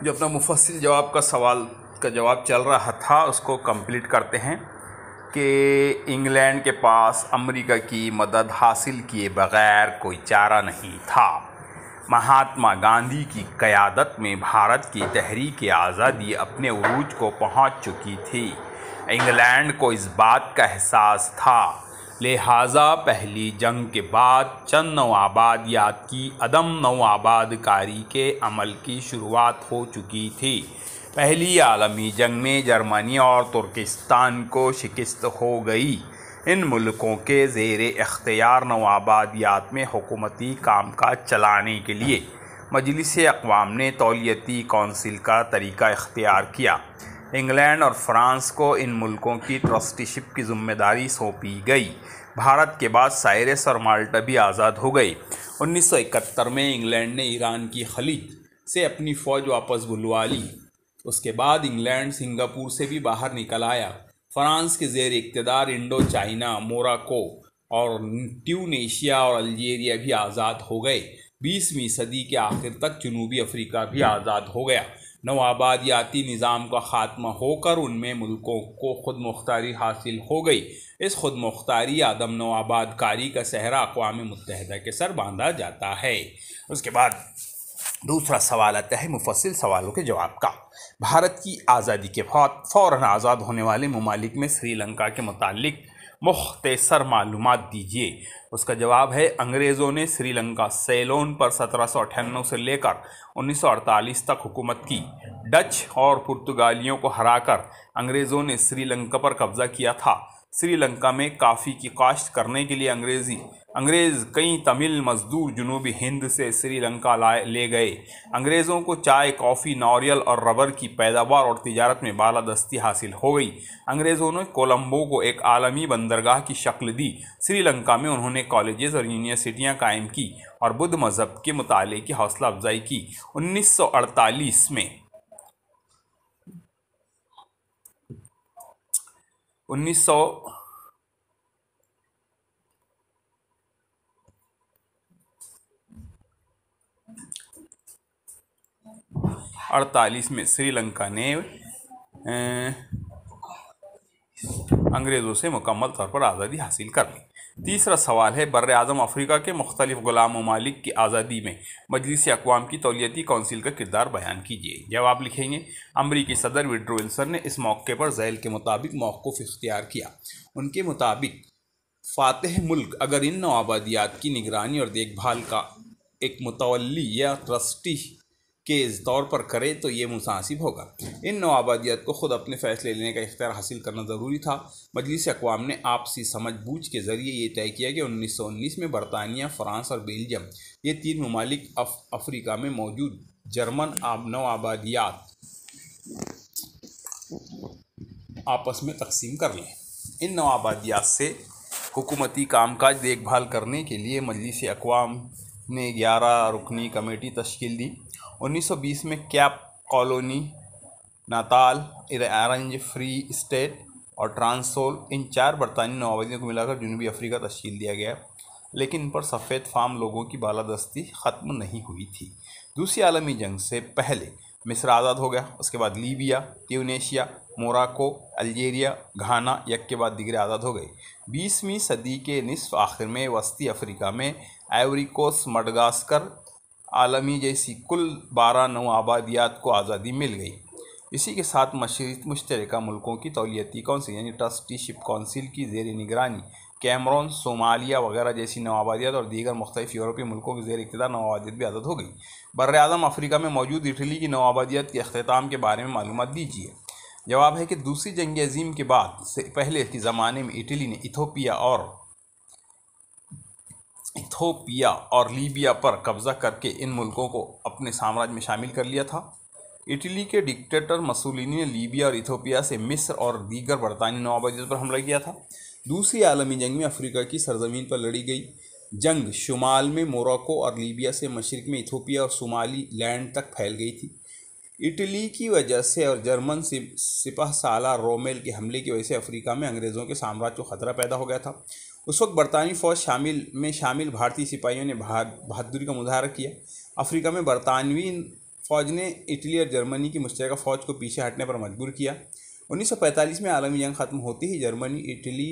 जो अपना मुफस्सिल जवाब का सवाल का जवाब चल रहा था उसको कंप्लीट करते हैं कि इंग्लैंड के पास अमेरिका की मदद हासिल किए बगैर कोई चारा नहीं था। महात्मा गांधी की क़यादत में भारत की तहरीक आज़ादी अपने उरूज को पहुंच चुकी थी। इंग्लैंड को इस बात का एहसास था, लिहाजा पहली जंग के बाद चंद नौआबादियात की अदम नौआबादकारी के अमल की शुरुआत हो चुकी थी। पहली आलमी जंग में जर्मनी और तुर्किस्तान को शिकस्त हो गई। इन मुल्कों के ज़ेर इख्तियार नौआबादियात में हुकूमती कामकाज चलाने के लिए मजलिस अक़वाम ने तौलियती कौंसिल का तरीका इख्तियार किया। इंग्लैंड और फ्रांस को इन मुल्कों की ट्रस्टीशिप की जिम्मेदारी सौंपी गई। भारत के बाद साइरस और माल्टा भी आज़ाद हो गए। 1971 में इंग्लैंड ने ईरान की खलीज से अपनी फ़ौज वापस बुलवा ली। उसके बाद इंग्लैंड सिंगापुर से भी बाहर निकल आया। फ्रांस के ज़ेर इक़्तिदार इंडो चाइना, मोरक्को और ट्यूनीशिया और अल्जीरिया भी आज़ाद हो गए। 20वीं सदी के आखिर तक जनूबी अफ्रीका भी आज़ाद हो गया। नौआबादियाती निज़ाम का ख़ात्मा होकर उनमें मुल्कों को खुद मुख्तारी हासिल हो गई। इस खुद मुख्तारी आदम नौआबादकारी का सहरा अक़वाम मुत्तहिदा के सर बांधा जाता है। उसके बाद दूसरा सवाल आता है मुफस्सिल सवालों के जवाब का। भारत की आज़ादी के बाद फ़ौरन आज़ाद होने वाले ममालिक में श्रीलंका के मुतालिक मुख्तसर मालूमात दीजिए। उसका जवाब है, अंग्रेज़ों ने श्रीलंका सेलोन पर 1798 से लेकर 1948 तक हुकूमत की। डच और पुर्तगालियों को हराकर अंग्रेज़ों ने श्रीलंका पर कब्ज़ा किया था। श्रीलंका में काफ़ी की काश्त करने के लिए अंग्रेज़ कई तमिल मजदूर जनूबी हिंद से श्रीलंका ले गए। अंग्रेज़ों को चाय, कॉफ़ी, नारियल और रबर की पैदावार और तिजारत में बालादस्ती हासिल हो गई। अंग्रेज़ों ने कोलंबो को एक आलमी बंदरगाह की शक्ल दी। श्रीलंका में उन्होंने कॉलेजेस और यूनिवर्सिटियाँ कायम की और बुद्ध मज़हब के मुताले की हौसला अफजाई की। 1948 में 1948 में श्रीलंका ने अंग्रेज़ों से मुकम्मल तौर पर आज़ादी हासिल कर ली। तीसरा सवाल है, बर्र आज़म अफ्रीका के मुख्तलिफ ग़ुलाम ममालिक की आज़ादी में मजलिस अक़वाम की तौलियती कौंसिल का किरदार बयान कीजिए। जवाब लिखेंगे, अमरीकी सदर वुडरो विल्सन ने इस मौके पर ज़ैल के मुताबिक मौक़िफ़ इख्तियार किया। उनके मुताबिक फ़ातिह मुल्क अगर इन नौआबादियात की निगरानी और देखभाल का एक मुतवल्ली या ट्रस्टी के तौर पर करे तो ये मुनासिब होगा। इन नौआबादियात को ख़ुद अपने फ़ैसले लेने का इख्तियार हासिल करना ज़रूरी था। मजलिस अक़वाम ने आपसी समझ बूझ के ज़रिए ये तय किया कि 1919 में बरतानिया, फ़्रांस और बेल्जियम ये तीन ममालिक अफ्रीका में मौजूद जर्मन नौआबादियात आपस में तकसीम कर लें। इन नौआबादियात से हुकूमती कामकाज देखभाल करने के लिए मजलिस अक़वाम ने 11 रुकनी कमेटी तश्कील दी। 1920 में Cape Colony, Natal, Orange Free State और ट्रांसोल इन 4 बरतानी नौआबादियों को मिलाकर जनूबी अफ्रीका तश्कील दिया गया, लेकिन इन पर सफ़ेद फार्म लोगों की बालादस्ती ख़त्म नहीं हुई थी। दूसरी आलमी जंग से पहले मिस्र आज़ाद हो गया। उसके बाद लीबिया, ट्यूनीशिया, मोरक्को, अल्जीरिया, घाना एक के बाद दीगरे आज़ाद हो गए। 20वीं सदी के निस्फ़ आखिर में वस्ती अफ्रीका में आइवरी कोस्ट, मडगास्कर, आलमी जैसी कुल 12 नौआबादियात को आज़ादी मिल गई। इसी के साथ मुश्तरका मुल्कों की तौलियती कौंसिल यानी ट्रस्टीशिप कौंसिल की ज़ेर निगरानी कैमरून, सोमालिया वगैरह जैसी नौआबादियात और दीगर मुख्तलिफ यूरोपीय मुल्कों के ज़ेर इक़्तिदार नौआबादियात भी आज़ाद हो गई। बर्र आज़म अफ्रीका में मौजूद इटली की नौआबादियात के अख्तिताम के बारे में मालूमात दीजिए। जवाब है कि दूसरी जंग अज़ीम के बाद से पहले के ज़माने में इटली ने इथोपिया और लीबिया पर कब्ज़ा करके इन मुल्कों को अपने साम्राज्य में शामिल कर लिया था। इटली के डिक्टेटर मसूलिनी ने लीबिया और इथोपिया से मिस्र और दीगर बरतानी नौआबादियात पर हमला किया था। दूसरी आलमी जंग में अफ्रीका की सरजमीन पर लड़ी गई जंग शुमाल में मोरक्को और लीबिया से मशरिक़ में इथोपिया और सोमाली लैंड तक फैल गई थी। इटली की वजह से और जर्मन सिपह सालार रोमेल के हमले की वजह से अफ्रीका में अंग्रेज़ों के साम्राज्य को ख़तरा पैदा हो गया था। उस वक्त बरतानी फ़ौज शामिल भारतीय सिपाहियों ने बहादुरी का मुजाहरा किया। अफ्रीका में बरतानवी फ़ौज ने इटली और जर्मनी की मुश्तरका फ़ौज को पीछे हटने पर मजबूर किया। 1945 में आलमी जंग ख़त्म होते ही जर्मनी इटली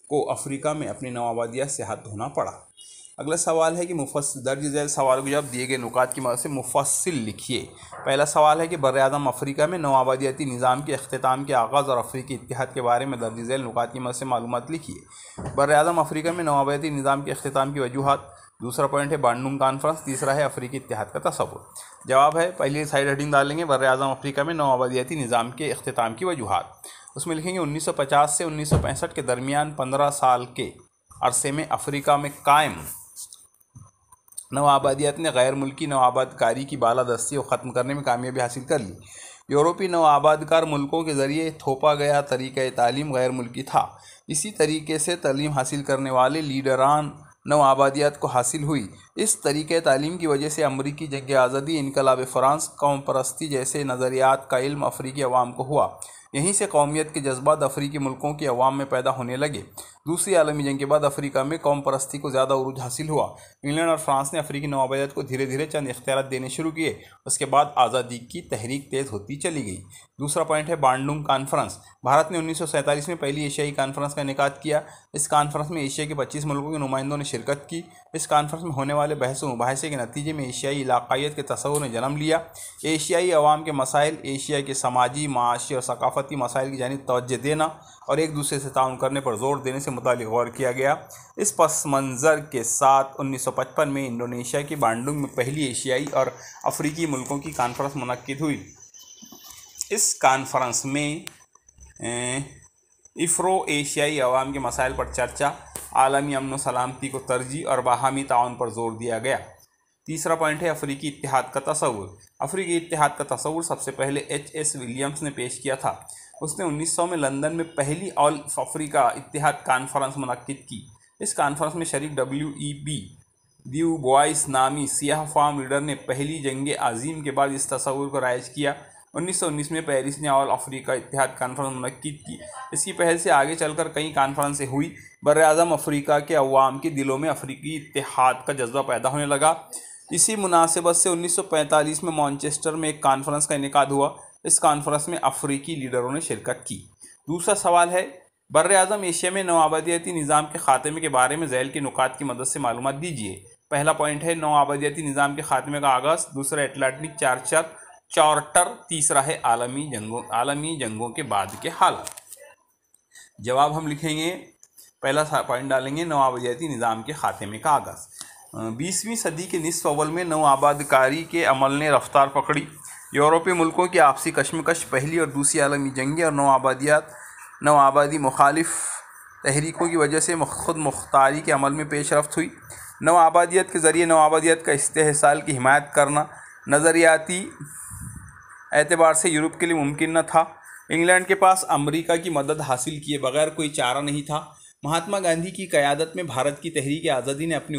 को अफ्रीका में अपनी नवाबादियात से हाथ धोना पड़ा। अगला सवाल है कि दर्ज झैल सवालों के जवाब दिए गए नुकात की मदद से मुफस्सिल लिखिए। पहला सवाल है कि बर्र-ए-आज़म अफ्रीका में नवाबादियाती निज़ाम के अख्तिताम के आगाज़ और अफ्रीकी इत्तेहाद के बारे में दर्ज झैल नुकात की मदद से मालूमात लिखिए। बर्र-ए-आज़म अफ्रीका में नवाबादियाती निज़ाम के अख्तिताम की वजूहात। दूसरा पॉइंट है बांडुंग कॉन्फ्रेंस। तीसरा है अफ्रीकी इत्तेहाद का तसव्वुर। जवाब है पहली साइड हेडिंग डालेंगे बर्र-ए-आज़म अफ्रीका में नवाबादियाती निज़ाम के अख्तिताम की वजूहात। उसमें लिखेंगे 1950 से 1965 के दरमियान 15 साल के अरसे में अफ्रीका में कायम नवाबादियात ने गैर मुल्की नवाबादकारी की बालादस्ती को ख़त्म करने में कामयाबी हासिल कर ली। यूरोपीय नवाबादकार मुल्कों के ज़रिए थोपा गया तरीक़ा तालीम गैर मुल्की था। इसी तरीके से तालीम हासिल करने वाले लीडरान नवाबादियात को हासिल हुई। इस तरीक़े तालीम की वजह से अमरीकी जंग आज़ादी, इनकलाब फ़्रांस, कौम परस्ती जैसे नज़रियात का इल्म अफ्रीकी अवाम को हुआ। यहीं से कौमियत के जज्बात अफ्रीकी मुल्कों की अवाम में पैदा होने लगे। दूसरी आलमी जंग के बाद अफ्रीका में कौम परस्ती को ज़्यादा उरूज हासिल हुआ। इंग्लैंड और फ्रांस ने अफ्रीकी नवाबादियात को धीरे धीरे चंद इख्तियारात देने शुरू किए। उसके बाद आज़ादी की तहरीक तेज़ होती चली गई। दूसरा पॉइंट है बांडुंग कॉन्फ्रेंस। भारत ने 1947 में पहली एशियाई कॉन्फ्रेंस का इनेकाद किया। इस कॉन्फ्रेंस में एशिया के 25 मुल्कों के नुमाइंदों ने शिरकत की। इस कॉन्फ्रेंस में होने वाले बहस व मुबाहिसे के नतीजे में एशियाई इलाक़ायत के तसव्वुर ने जन्म लिया। एशियाई अवाम के मसाइल, एशिया के समाजी, माशी और सकाफ़ती मसाइल की जानिब तवज्जो देना और एक दूसरे से ताउन करने पर जोर देने से मुतालिक गौर किया गया। इस पस मंज़र के साथ 1955 में इंडोनेशिया की बांडुंग में पहली एशियाई और अफ्रीकी मुल्कों की कॉन्फ्रेंस मुनक्किद हुई। इस कॉन्फ्रेंस में इफ़्रो एशियाई अवाम के मसाइल पर चर्चा, आलमी अमन व सलामती को तरजीह और बाहमी ताउन पर जोर दिया गया। तीसरा पॉइंट है अफ्रीकी इत्तेहाद का तसव्वुर। अफ्रीकी इत्तेहाद का तसव्वुर सबसे पहले H.S. विलियम्स ने पेश किया था। उसने 1900 में लंदन में पहली ऑल अफ्रीका इत्तेहाद कॉन्फ्रेंस मुनक्किद की। इस कॉन्फ्रेंस में शरीक W.E.B. ड्यू बॉयस नामी सियाह फार्म लीडर ने पहली जंग अजीम के बाद इस तसव्वुर को राइज किया। 1919 में पेरिस ने ऑल अफ्रीका इत्तेहाद कॉन्फ्रेंस मुनक्किद की। इसकी पहल से आगे चलकर कई कॉन्फ्रेंसें हुई। बर्र-ए-आज़म अफ्रीका के अवाम के दिलों में अफ्रीकी इत्तेहाद का जज्बा पैदा होने लगा। इसी मुनासिबत से 1945 में मैनचेस्टर में एक कॉन्फ्रेंस का इनेकाद हुआ। इस कॉन्फ्रेंस में अफ्रीकी लीडरों ने शिरकत की। दूसरा सवाल है बर्र-ए-आज़म एशिया में नवाबादियाती निज़ाम के खात्मे के बारे में झैल के नुकात की मदद से मालूमात दीजिए। पहला पॉइंट है नवाबादियाती निज़ाम के खात्मे का आगाज़। दूसरा अटलांटिक चार्टर। तीसरा है आलमी जंगों के बाद के हालात। जवाब हम लिखेंगे, पहला पॉइंट डालेंगे नवाबादियाती निज़ाम के खात्मे का आगाज़। 20वीं सदी के निस्फ अव्वल में नवाबादकारी के अमल ने रफ्तार पकड़ी। यूरोपीय मुल्कों की आपसी कशमकश, पहली और दूसरी आलमी जंगें और नवाबादी मुखालिफ तहरीकों की वजह से खुद मुख्तारी के अमल में पेशरफ्त हुई। नवाबादियत के ज़रिए नवाबादियत का इस्तेहसाल की हिमायत करना नज़रियाती एतबार से यूरोप के लिए मुमकिन न था। इंग्लैंड के पास अमरीका की मदद हासिल किए बगैर कोई चारा नहीं था। महात्मा गांधी की क़यादत में भारत की तहरीक आज़ादी ने अपने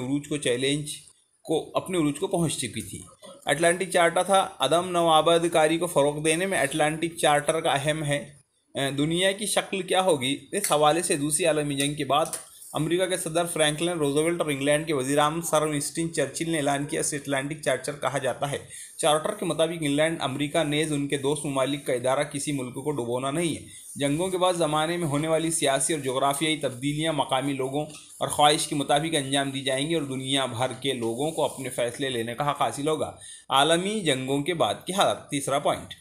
उरूज को पहुँच चुकी थी। अटलांटिक चार्टर था। अदम नवाबादकारी को फ़रोग़ देने में अटलांटिक चार्टर का अहम है। दुनिया की शक्ल क्या होगी, इस हवाले से दूसरी आलमी जंग के बाद अमेरिका के सदर फ्रैंकलिन रोज़वेल्ट और इंग्लैंड के वज़ीर-ए-आज़म सर विंस्टन चर्चिल ने ऐलान किया। इसे अटलांटिक चार्टर कहा जाता है। चार्टर के मुताबिक इंग्लैंड, अमेरिका नेज़ उनके दोस्त ममालिक का इदारा किसी मुल्क को डुबोना नहीं है। जंगों के बाद ज़माने में होने वाली सियासी और जोग्राफियाई तब्दीलियाँ मकामी लोगों और ख्वाहिश की मुताबिक अंजाम दी जाएंगी और दुनिया भर के लोगों को अपने फ़ैसले लेने का हक़ हासिल होगा। आलमी जंगों के बाद की हालत। तीसरा पॉइंट,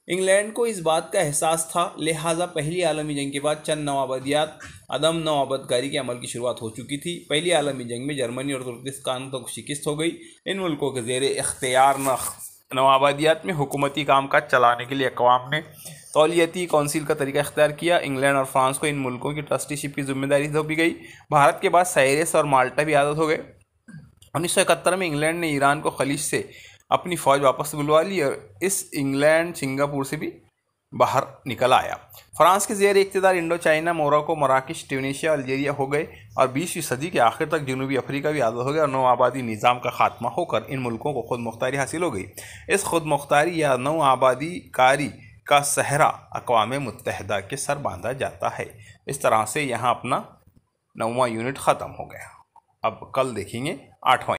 इंग्लैंड को इस बात का एहसास था, लिहाजा पहली आलमी जंग के बाद चंद नवाबादियात अदम नवाबादकारी के अमल की शुरुआत हो चुकी थी। पहली आलमी जंग में जर्मनी और तुर्किस्तान को शिकस्त हो गई। इन मुल्कों के ज़ेर इख्तियार नवाबादियात में हुकूमती कामकाज चलाने के लिए अक़वाम ने तौलियती कौंसिल का तरीका इख्तियार किया। इंग्लैंड और फ्रांस को इन मुल्कों की ट्रस्टीशिप की जिम्मेदारी सौंपी गई। भारत के बाद साइप्रस और माल्टा भी आज़ाद हो गए। 1971 में इंग्लैंड ने ईरान को खलीज से अपनी फ़ौज वापस बुलवा ली और इस इंग्लैंड सिंगापुर से भी बाहर निकल आया। फ्रांस के ज़ेर इक़्तिदार इंडो चाइना, मोरक्को, मराकश, ट्यूनीशिया, अल्जीरिया हो गए और 20वीं सदी के आखिर तक जनूबी अफ्रीका भी आज़ाद हो गया और नौआबादी निज़ाम का खात्मा होकर इन मुल्कों को खुद मुख्तारी हासिल हो गई। इस खुद मुख्तारी या नौआबादी कारी का सहरा अक़वाम मुत्तहिदा के सर बांधा जाता है। इस तरह से यहाँ अपना 9वां यूनिट ख़त्म हो गया। अब कल देखेंगे 8वां।